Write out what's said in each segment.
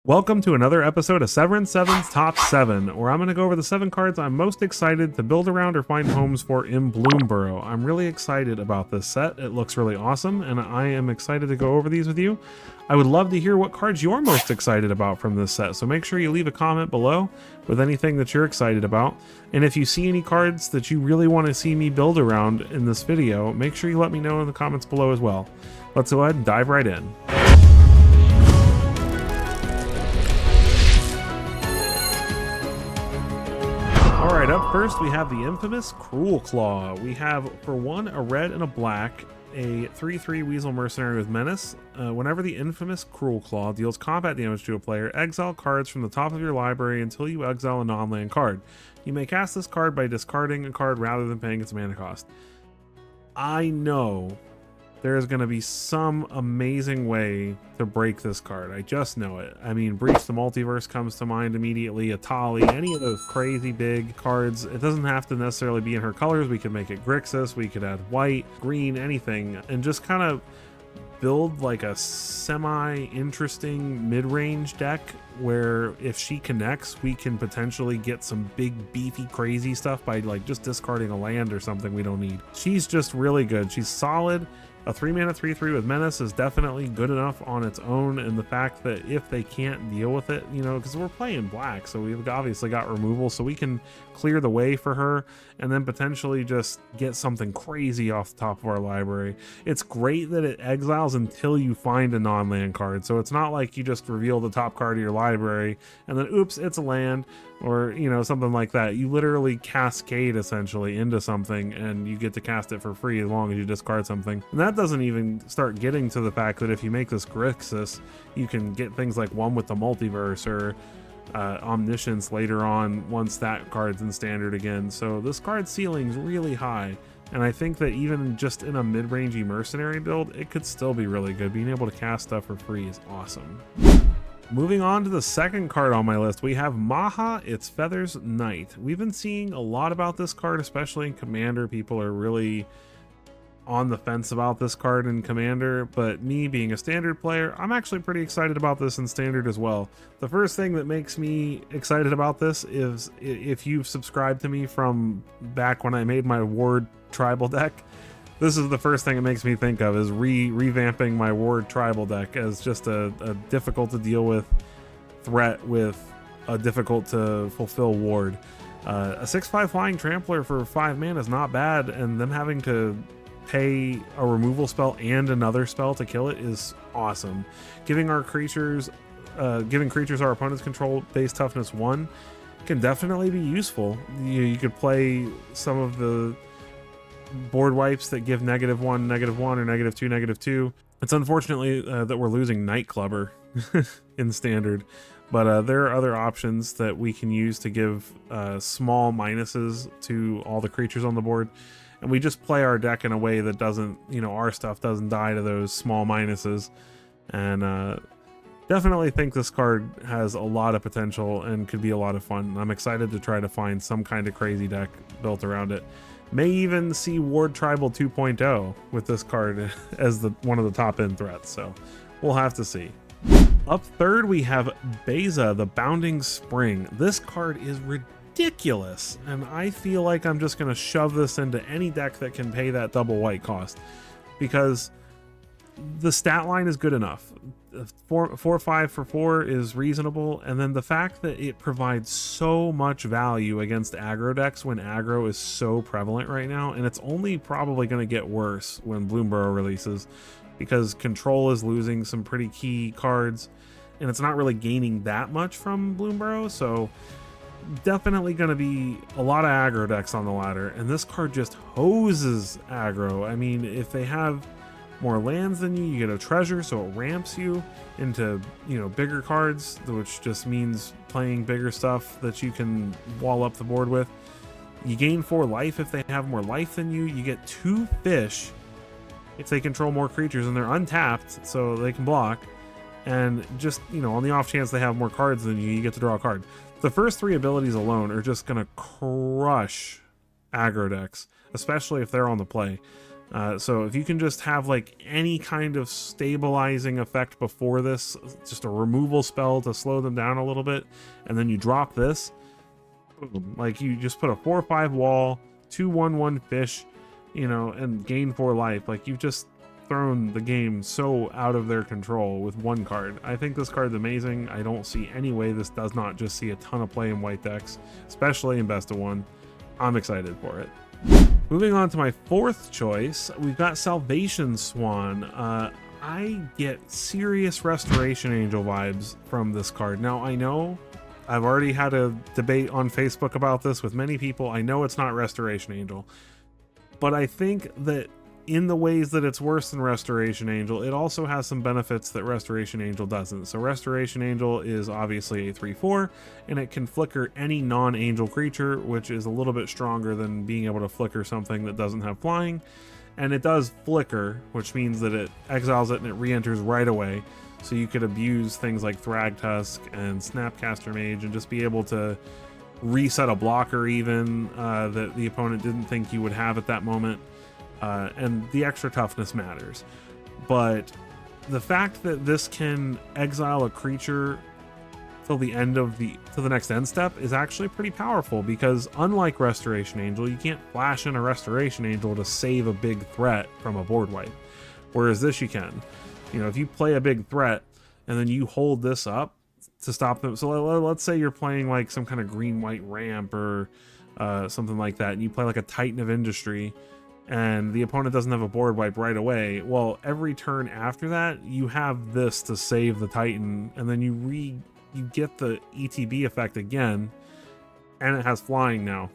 Welcome to another episode of Severin 7's Top 7, where I'm going to go over the 7 cards I'm most excited to build around or find homes for in Bloomburrow. I'm really excited about this set. It looks really awesome, and I am excited to go over these with you. I would love to hear what cards you're most excited about from this set, so make sure you leave a comment below with anything that you're excited about. And if you see any cards that you really want to see me build around in this video, make sure you let me know in the comments below as well. Let's go ahead and dive right in. Alright, up first we have the infamous Cruel Claw. We have, for one, a red and a black, a 3/3 Weasel Mercenary with Menace. Whenever the infamous Cruel Claw deals combat damage to a player, exile cards from the top of your library until you exile a non-land card. You may cast this card by discarding a card rather than paying its mana cost. I know there's going to be some amazing way to break this card. I just know it. I mean, Breach the Multiverse comes to mind immediately, Atali, any of those crazy big cards. It doesn't have to necessarily be in her colors. We could make it Grixis, we could add white, green, anything, and just kind of build like a semi-interesting mid-range deck where if she connects, we can potentially get some big, beefy, crazy stuff by like just discarding a land or something we don't need. She's just really good. She's solid. A 3-mana 3/3 with Menace is definitely good enough on its own, and the fact that if they can't deal with it, you know, because we're playing black, so we've obviously got removal, so we can clear the way for her and then potentially just get something crazy off the top of our library. It's great that it exiles until you find a non-land card, so it's not like you just reveal the top card of your library and then oops, it's a land, or you know, something like that. You literally cascade essentially into something and you get to cast it for free as long as you discard something. And that doesn't even start getting to the fact that if you make this Grixis, you can get things like One with the Multiverse or Omniscience later on once that card's in standard again. So this card's ceiling's really high, and I think that even just in a mid-rangey mercenary build, it could still be really good. Being able to cast stuff for free is awesome. Moving on to the second card on my list, we have Maha, Its Feathers Knight. We've been seeing a lot about this card, especially in Commander. People are really on the fence about this card in Commander, but me being a Standard player, I'm actually pretty excited about this in Standard as well. The first thing that makes me excited about this is if you've subscribed to me from back when I made my Ward Tribal deck, this is the first thing it makes me think of, is revamping my Ward Tribal deck as just a difficult to deal with threat with a difficult to fulfill Ward. A 6/5 Flying Trampler for 5 mana is not bad, and them having to pay a removal spell and another spell to kill it is awesome. Giving creatures our opponents control base toughness 1 can definitely be useful. You could play some of the board wipes that give -1, -1, or -2, -2. It's unfortunately that we're losing Nightclubber in Standard, but there are other options that we can use to give small minuses to all the creatures on the board, and we just play our deck in a way that doesn't, you know, our stuff doesn't die to those small minuses. And definitely think this card has a lot of potential and could be a lot of fun. I'm excited to try to find some kind of crazy deck built around it. May even see Ward Tribal 2.0 with this card as one of the top end threats, so we'll have to see. Up third, we have Beza, the Bounding Spring. This card is ridiculous, and I feel like I'm just going to shove this into any deck that can pay that double white cost, because the stat line is good enough. 4/5 for 4 is reasonable, and then the fact that it provides so much value against aggro decks when aggro is so prevalent right now, and it's only probably going to get worse when Bloomburrow releases, because Control is losing some pretty key cards, and it's not really gaining that much from Bloomburrow, so definitely going to be a lot of aggro decks on the ladder, and this card just hoses aggro. I mean, if they have more lands than you get a treasure, so it ramps you into, you know, bigger cards, which just means playing bigger stuff that you can wall up the board with. You gain 4 life if they have more life than you. You get 2 fish if they control more creatures, and they're untapped, so they can block. And just, you know, on the off chance they have more cards than you get to draw a card. The first 3 abilities alone are just gonna crush aggro decks, especially if they're on the play. So if you can just have like any kind of stabilizing effect before this, just a removal spell to slow them down a little bit, and then you drop this, boom, like you just put a 4/5 wall, 2/1/1 fish, you know, and gain 4 life. Like you've just thrown the game so out of their control with one card. I think this card's amazing. I don't see any way this does not just see a ton of play in white decks, especially in best of 1. I'm excited for it. Moving on to my 4th choice, we've got Salvation Swan. I get serious Restoration Angel vibes from this card. Now, I know I've already had a debate on Facebook about this with many people. I know it's not Restoration Angel, but I think that in the ways that it's worse than Restoration Angel, it also has some benefits that Restoration Angel doesn't. So Restoration Angel is obviously a 3/4, and it can flicker any non-angel creature, which is a little bit stronger than being able to flicker something that doesn't have flying. And it does flicker, which means that it exiles it and it re-enters right away. So you could abuse things like Thragtusk and Snapcaster Mage and just be able to reset a blocker even that the opponent didn't think you would have at that moment. And the extra toughness matters, but the fact that this can exile a creature till the end of the next end step is actually pretty powerful, because unlike Restoration Angel, you can't flash in a Restoration Angel to save a big threat from a board wipe, whereas this you can. You know, if you play a big threat and then you hold this up to stop them. So let's say you're playing like some kind of green-white ramp or something like that, and you play like a Titan of Industry, and the opponent doesn't have a board wipe right away. Well, every turn after that, you have this to save the Titan, and then you get the ETB effect again, and it has flying now.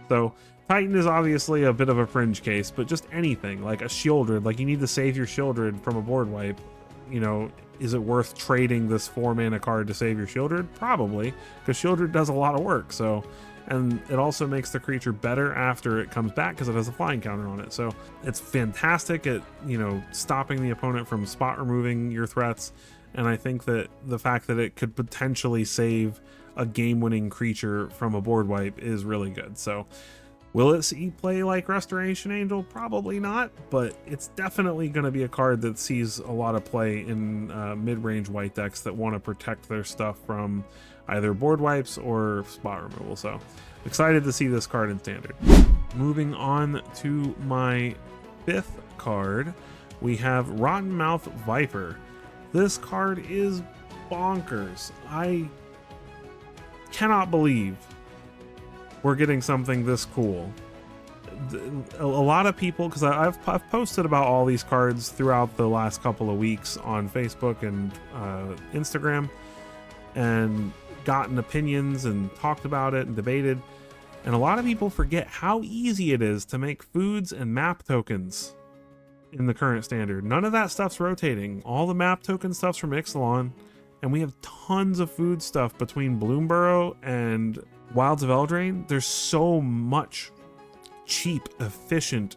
So Titan is obviously a bit of a fringe case, but just anything like a Shieldred, like you need to save your Shieldred from a board wipe. You know, is it worth trading this 4-mana card to save your Shieldred? Probably, because Shieldred does a lot of work. So. And it also makes the creature better after it comes back because it has a flying counter on it. So it's fantastic at, you know, stopping the opponent from spot removing your threats. And I think that the fact that it could potentially save a game-winning creature from a board wipe is really good. So will it see play like Restoration Angel? Probably not, but it's definitely going to be a card that sees a lot of play in mid-range white decks that want to protect their stuff from either board wipes or spot removal. So excited to see this card in Standard. Moving on to my 5th card, we have Rotten Mouth Viper. This card is bonkers. I cannot believe we're getting something this cool. A lot of people, because I've posted about all these cards throughout the last couple of weeks on Facebook and Instagram, and gotten opinions and talked about it and debated, and a lot of people forget how easy it is to make foods and map tokens in the current Standard. None of that stuff's rotating. All the map token stuff's from Ixalan, and we have tons of food stuff between Bloomburrow and Wilds of Eldraine. There's so much cheap, efficient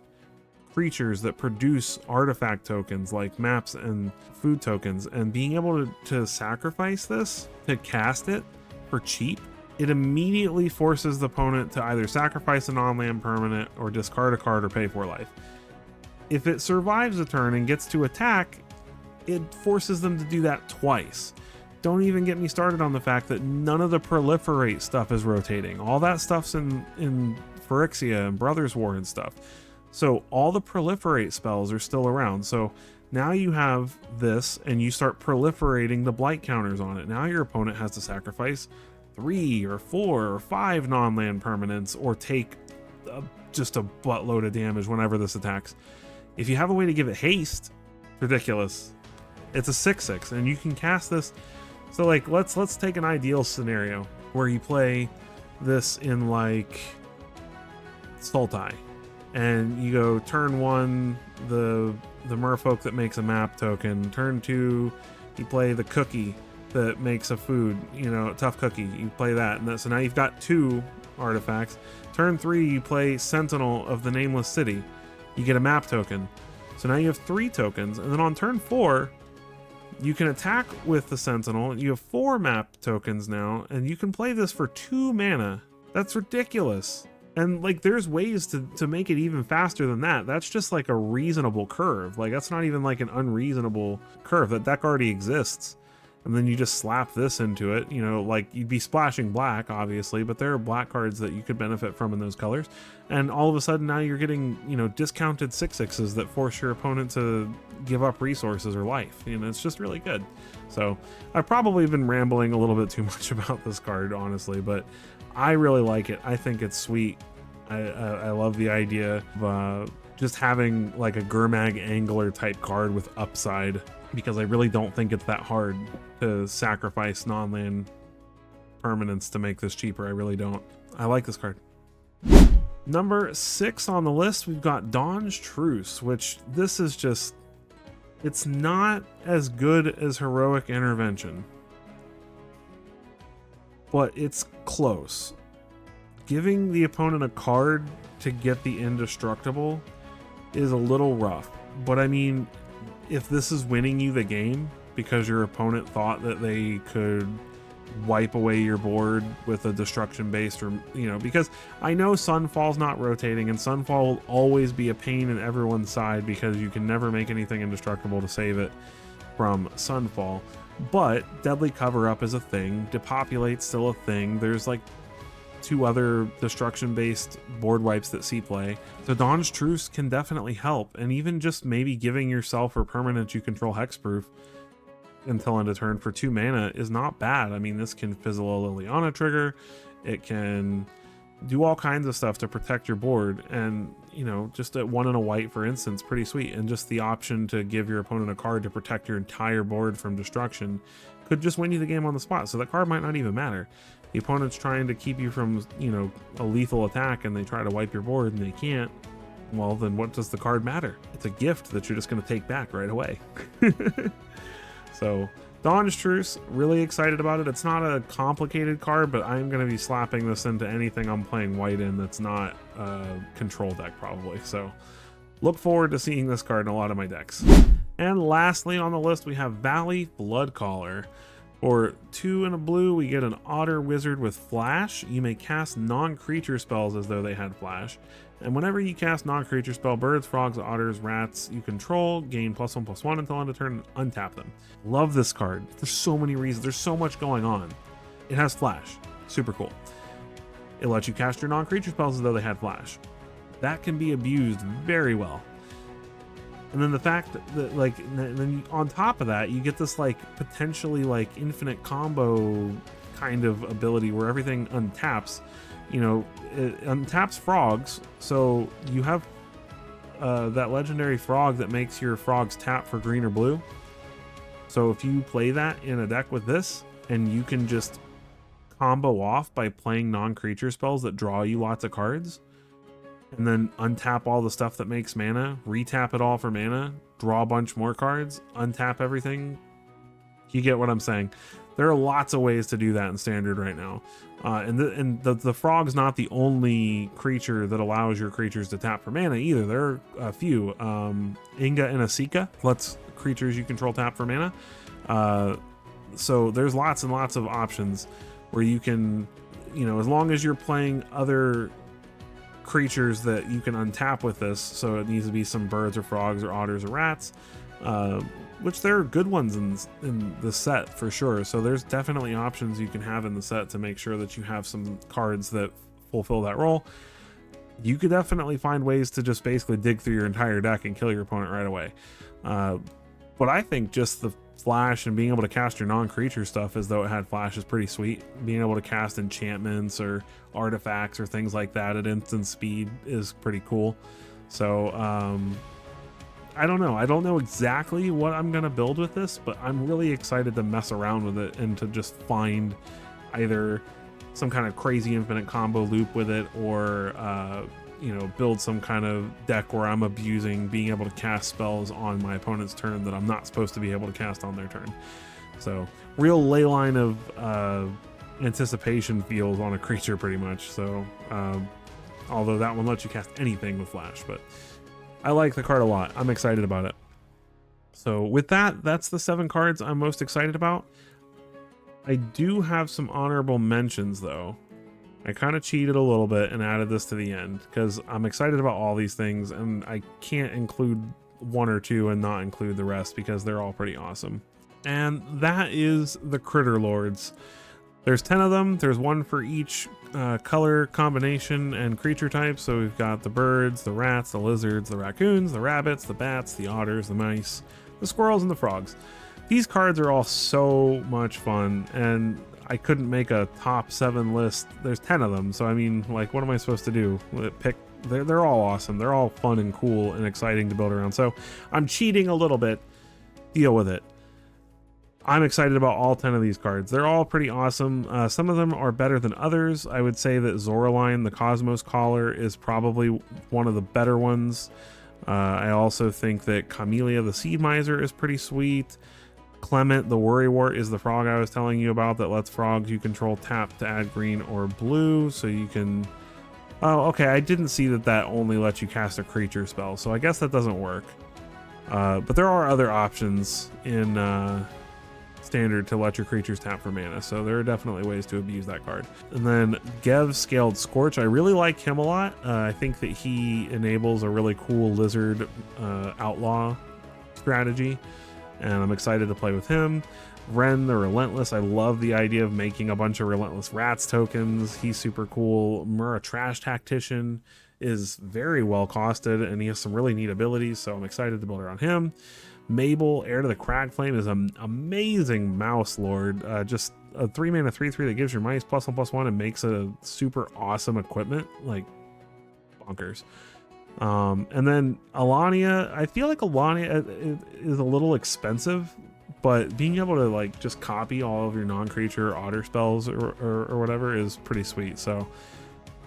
creatures that produce artifact tokens like maps and food tokens, and being able to sacrifice this to cast it for cheap, it immediately forces the opponent to either sacrifice a non-land permanent or discard a card or pay 4 life. If it survives a turn and gets to attack, it forces them to do that twice. Don't even get me started on the fact that none of the proliferate stuff is rotating. All that stuff's in Phyrexia and Brothers War and stuff. So all the proliferate spells are still around. So now you have this, and you start proliferating the blight counters on it. Now your opponent has to sacrifice 3 or 4 or 5 non-land permanents, or take just a buttload of damage whenever this attacks. If you have a way to give it haste, ridiculous. It's a 6/6, and you can cast this. So like, let's take an ideal scenario where you play this in like Sultai, and you go turn 1, the merfolk that makes a map token. Turn 2, you play the cookie that makes a food, you know, tough cookie. You play that, and so now you've got 2 artifacts. Turn 3, you play Sentinel of the Nameless City. You get a map token. So now you have 3 tokens, and then on turn 4, you can attack with the Sentinel. You have 4 map tokens now, and you can play this for 2 mana. That's ridiculous. And like there's ways to make it even faster than that. That's just like a reasonable curve. Like that's not even like an unreasonable curve. That deck already exists. And then you just slap this into it, you know, like you'd be splashing black, obviously, but there are black cards that you could benefit from in those colors. And all of a sudden now you're getting, you know, discounted 6/6s that force your opponent to give up resources or life. You know, it's just really good. So I've probably been rambling a little bit too much about this card, honestly, but I really like it. I think it's sweet. I love the idea of just having like a Gurmag Angler type card with upside, because I really don't think it's that hard to sacrifice non-land permanents to make this cheaper. I really don't. I like this card. Number 6 on the list, we've got Dawn's Truce, which this is just, it's not as good as Heroic Intervention, but it's close. Giving the opponent a card to get the indestructible is a little rough, but I mean, if this is winning you the game because your opponent thought that they could wipe away your board with a destruction based, or you know, because I know Sunfall's not rotating and Sunfall will always be a pain in everyone's side because you can never make anything indestructible to save it from Sunfall, but Deadly Cover Up is a thing, Depopulate's still a thing, there's like 2 other destruction based board wipes that see play, so Dawn's Truce can definitely help. And even just maybe giving yourself or permanent you control hexproof until end of turn for 2 mana is not bad. I mean, this can fizzle a Liliana trigger, it can do all kinds of stuff to protect your board, and you know, just at 1 and a white for instance, pretty sweet. And just the option to give your opponent a card to protect your entire board from destruction could just win you the game on the spot, so that card might not even matter. The opponent's trying to keep you from, you know, a lethal attack and they try to wipe your board and they can't. Well, then what does the card matter? It's a gift that you're just going to take back right away. So Dawn's Truce, really excited about it. It's not a complicated card, but I'm going to be slapping this into anything I'm playing white in that's not a control deck probably. So look forward to seeing this card in a lot of my decks. And lastly on the list, we have Valley Bloodcaller. For 2 and a blue, we get an Otter Wizard with Flash. You may cast non-creature spells as though they had Flash. And whenever you cast non-creature spell, birds, frogs, otters, rats you control, gain +1/+1 until end of turn and untap them. Love this card. There's so many reasons. There's so much going on. It has Flash. Super cool. It lets you cast your non-creature spells as though they had Flash. That can be abused very well. And then the fact that like, then on top of that, you get this like potentially like infinite combo kind of ability where everything untaps. You know, it untaps frogs, so you have that legendary frog that makes your frogs tap for green or blue. So if you play that in a deck with this, and you can just combo off by playing non-creature spells that draw you lots of cards, and then untap all the stuff that makes mana, retap it all for mana, draw a bunch more cards, untap everything. You get what I'm saying. There are lots of ways to do that in Standard right now. And the frog's not the only creature that allows your creatures to tap for mana either. There are a few. Inga and Asika lets creatures you control tap for mana. So there's lots and lots of options where you can, you know, as long as you're playing other creatures that you can untap with this, so it needs to be some birds or frogs or otters or rats, which there are good ones in the set for sure. So there's definitely options you can have in the set to make sure that you have some cards that fulfill that role. You could definitely find ways to just basically dig through your entire deck and kill your opponent right away. But I think just the Flash and being able to cast your non-creature stuff as though it had Flash is pretty sweet. Being able to cast enchantments or artifacts or things like that at instant speed is pretty cool. So I don't know. I don't know exactly what I'm going to build with this, but I'm really excited to mess around with it and to just find either some kind of crazy infinite combo loop with it, or you know, build some kind of deck where I'm abusing being able to cast spells on my opponent's turn that I'm not supposed to be able to cast on their turn. So real leyline of anticipation feels on a creature pretty much. So although that one lets you cast anything with Flash, but I like the card a lot. I'm excited about it. So with that, that's the 7 cards I'm most excited about. I do have some honorable mentions though. I kind of cheated a little bit and added this to the end because I'm excited about all these things, and I can't include one or two and not include the rest because they're all pretty awesome. And that is the Critter Lords. There's 10 of them. There's one for each color combination and creature type. So we've got the birds, the rats, the lizards, the raccoons, the rabbits, the bats, the otters, the mice, the squirrels, and the frogs. These cards are all so much fun, and I couldn't make a top 7 list. There's 10 of them, so I mean, like, what am I supposed to do? Pick? They're all awesome. They're all fun and cool and exciting to build around. So I'm cheating a little bit. Deal with it. I'm excited about all 10 of these cards. They're all pretty awesome. Some of them are better than others. I would say that Zoraline, the Cosmos Caller, is probably one of the better ones. I also think that Camellia, the Seed Miser, is pretty sweet. Clement, the Worrywart, is the frog I was telling you about that lets frogs you control tap to add green or blue, so you can... Oh, okay, I didn't see that that only lets you cast a creature spell, so I guess that doesn't work. But there are other options in Standard to let your creatures tap for mana, so there are definitely ways to abuse that card. And then Gev Scaled Scorch, I really like him a lot. I think that he enables a really cool lizard outlaw strategy, and I'm excited to play with him. Ren the Relentless, I love the idea of making a bunch of Relentless Rats tokens. He's super cool. Murrah Trash Tactician is very well costed, and he has some really neat abilities, so I'm excited to build around him. Mabel, Heir to the Cragflame, is an amazing mouse lord. Just a 3-mana 3/3 that gives your mice +1/+1 and makes a super awesome equipment, like bonkers. And then Alania, I feel like Alania is a little expensive, but being able to like just copy all of your non-creature otter spells or whatever is pretty sweet. So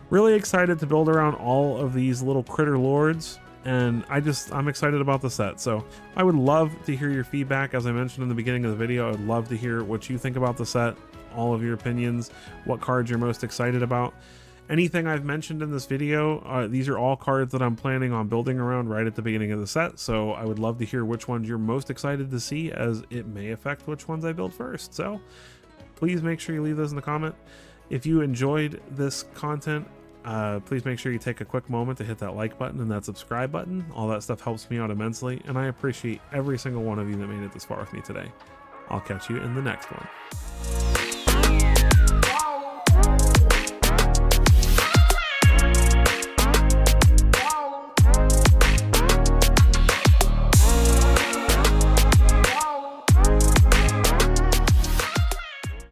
really excited to build around all of these little critter lords, and I'm excited about the set. So I would love to hear your feedback. As I mentioned in the beginning of the video, I would love to hear what you think about the set, all of your opinions, what cards you're most excited about. Anything I've mentioned in this video, these are all cards that I'm planning on building around right at the beginning of the set, so I would love to hear which ones you're most excited to see, as it may affect which ones I build first. So please make sure you leave those in the comment. If you enjoyed this content, please make sure you take a quick moment to hit that like button and that subscribe button. All that stuff helps me out immensely, and I appreciate every single one of you that made it this far with me today. I'll catch you in the next one.